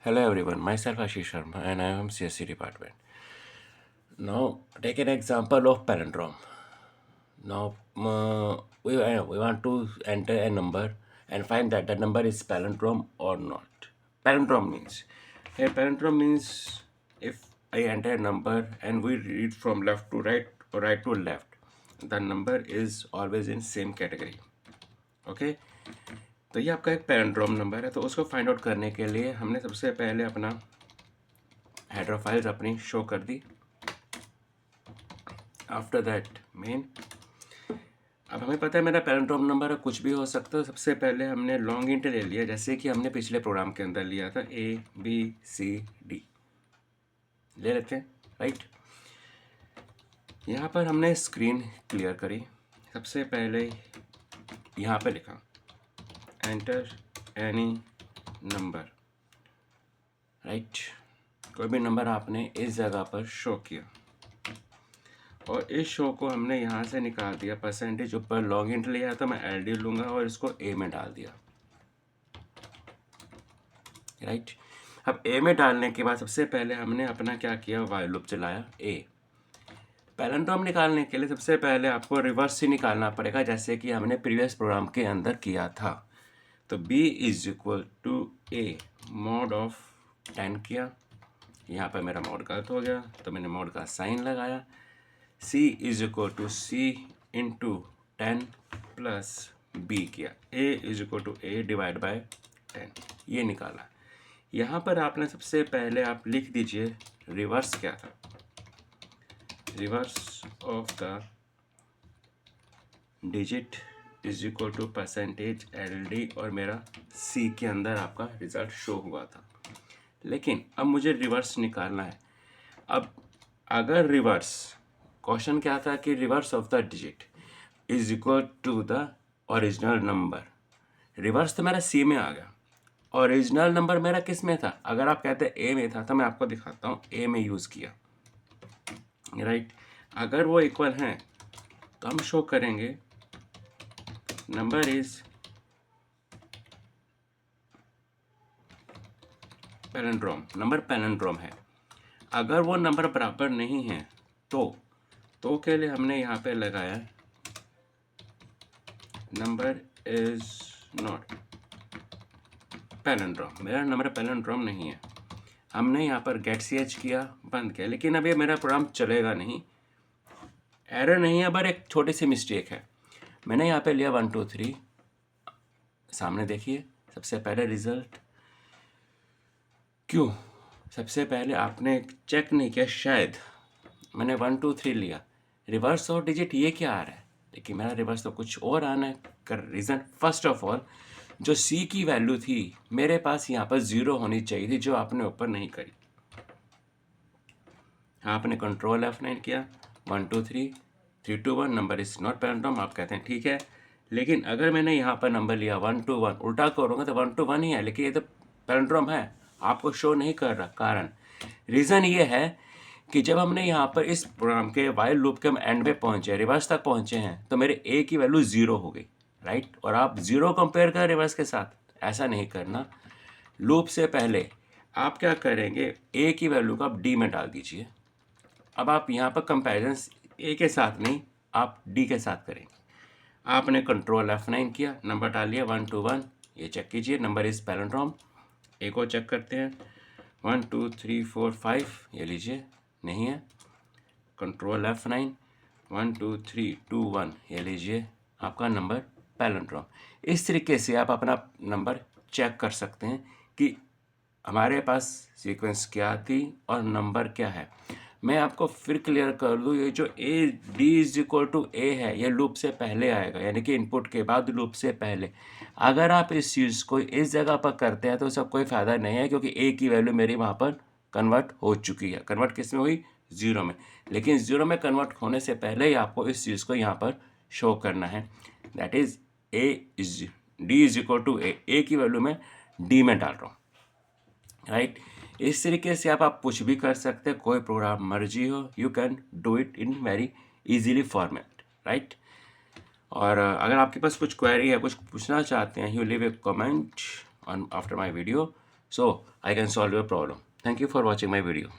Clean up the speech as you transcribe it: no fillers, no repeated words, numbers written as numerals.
Hello everyone, myself Ashish Sharma and I am CSC department. Now take an example of palindrome. Now we want to enter a number and find that the number is palindrome or not. Palindrome means if I enter a number and we read from left to right or right to left, the number is always in same category. Okay. तो ये आपका एक पैरेंड्रोम number है। तो उसको find out करने के लिए हमने सबसे पहले अपना हेडर फाइल्स अपनी शो कर दी। आफ्टर दैट मेन, अब हमें पता है मेरा पैरेंड्रोम नंबर कुछ भी हो सकता है। सबसे पहले हमने लॉन्ग इंट ले लिया, जैसे कि हमने पिछले प्रोग्राम के अंदर लिया था ABCD ले लेते हैं, राइट। यहाँ पर हमने स्क्रीन क्लियर करी। सबसे पहले यहाँ पे लिखा एंटर एनी नंबर, राइट। कोई भी नंबर आपने इस जगह पर शो किया और इस शो को हमने यहाँ से निकाल दिया। परसेंटेज ऊपर लॉग इंट लिया तो मैं LD लूँगा और इसको A में डाल दिया, राइट। अब A में डालने के बाद सबसे पहले हमने अपना क्या किया, वाइल लूप चलाया A। पैरेंड्रोम निकालने के लिए सबसे पहले आपको रिवर्स ही निकालना पड़ेगा, जैसे कि हमने प्रीवियस प्रोग्राम के अंदर किया था। तो B = A mod ऑफ 10 किया। यहाँ पर मेरा मोड गलत हो गया तो मैंने मोड का साइन लगाया। C = C into 10 plus B किया। A = A डिवाइड बाय 10, ये निकाला। यहाँ पर आपने सबसे पहले आप लिख दीजिए रिवर्स क्या था, reverse of the digit = percentage LD और मेरा C के अंदर आपका रिजल्ट शो हुआ था। लेकिन अब मुझे रिवर्स निकालना है। अब अगर रिवर्स, क्वेश्चन क्या था कि reverse of the digit = the original number. Reverse तो मेरा C में आ गया, ओरिजिनल नंबर मेरा किस में था? अगर आप कहते हैं A में था तो मैं आपको दिखाता हूँ, A में यूज़ किया, राइट। अगर वो इक्वल हैं तो हम शो करेंगे number is palindrome, number palindrome है। अगर वो नंबर बराबर नहीं है तो के लिए हमने यहाँ पे लगाया नंबर इज नॉट पैलेंड्रोम। मेरा नंबर पैलेंड्रोम नहीं है। हमने यहाँ पर गेट CH किया, बंद किया, लेकिन अब ये मेरा प्रोग्राम चलेगा नहीं। एरर नहीं है, पर एक छोटी सी मिस्टेक है। मैंने यहाँ पे लिया 1 2 3, सामने देखिए सबसे पहले रिजल्ट। क्यों? सबसे पहले आपने चेक नहीं किया, शायद मैंने 1 2 3 लिया, रिवर्स और डिजिट ये क्या आ रहा है, लेकिन मेरा रिवर्स तो कुछ और आना है। कर रीज़न, फर्स्ट ऑफ ऑल जो C की वैल्यू थी मेरे पास यहाँ पर 0 होनी चाहिए थी, जो आपने ऊपर नहीं करी। आपने कंट्रोल F9 किया, 1 2 3 3 2 1, नंबर इज नॉट पैरेंड्रोम। आप कहते हैं ठीक है, लेकिन अगर मैंने यहाँ पर नंबर लिया 1 2 1, उल्टा करूँगा तो 1 2 1 ही है, लेकिन ये तो पैरेंड्रोम है, आपको शो नहीं कर रहा। कारण, रीज़न ये है कि जब हमने यहाँ पर इस प्रोग्राम के वाइल लूप के हम एंड में पहुँचे, रिवर्स तक पहुँचे हैं, तो मेरे A की वैल्यू 0 हो गई, राइट। और आप 0 कंपेयर करें रिवर्स के साथ, ऐसा नहीं करना। लूप से पहले आप क्या करेंगे, A की वैल्यू को आप D में डाल दीजिए। अब आप यहाँ पर कंपेरिजन A के साथ नहीं, आप D के साथ करेंगे। आपने कंट्रोल F9 किया, नंबर डाल लिया 1 2 1, ये चेक कीजिए नंबर इज पैरेंड्रोम। A को चेक करते हैं 1 2 3 4 5, ये लीजिए नहीं है। कंट्रोल F9 1 2 3 2 1, ये लीजिए आपका नंबर पैलेंड्रोम। इस तरीके से आप अपना नंबर चेक कर सकते हैं कि हमारे पास सीक्वेंस क्या थी और नंबर क्या है। मैं आपको फिर क्लियर कर दूँ, ये जो D = A है, ये लूप से पहले आएगा, यानी कि इनपुट के बाद लूप से पहले। अगर आप इस चीज़ को इस जगह पर करते हैं तो उसका कोई फ़ायदा नहीं है, क्योंकि A की वैल्यू मेरी वहाँ पर कन्वर्ट हो चुकी है। कन्वर्ट किस में हुई? 0 में। लेकिन 0 में कन्वर्ट होने से पहले ही आपको इस चीज़ को यहाँ पर शो करना है, that is D = A। A की वैल्यू मैं D में डाल रहा हूँ, राइट। इस तरीके से आप कुछ भी कर सकते हैं, कोई प्रोग्राम मर्जी हो, you can do it in very easily format, right. और अगर आपके पास कुछ क्वेरी है, कुछ पूछना चाहते हैं, you leave A comment on after my video, so I can solve your problem. Thank you for watching my video.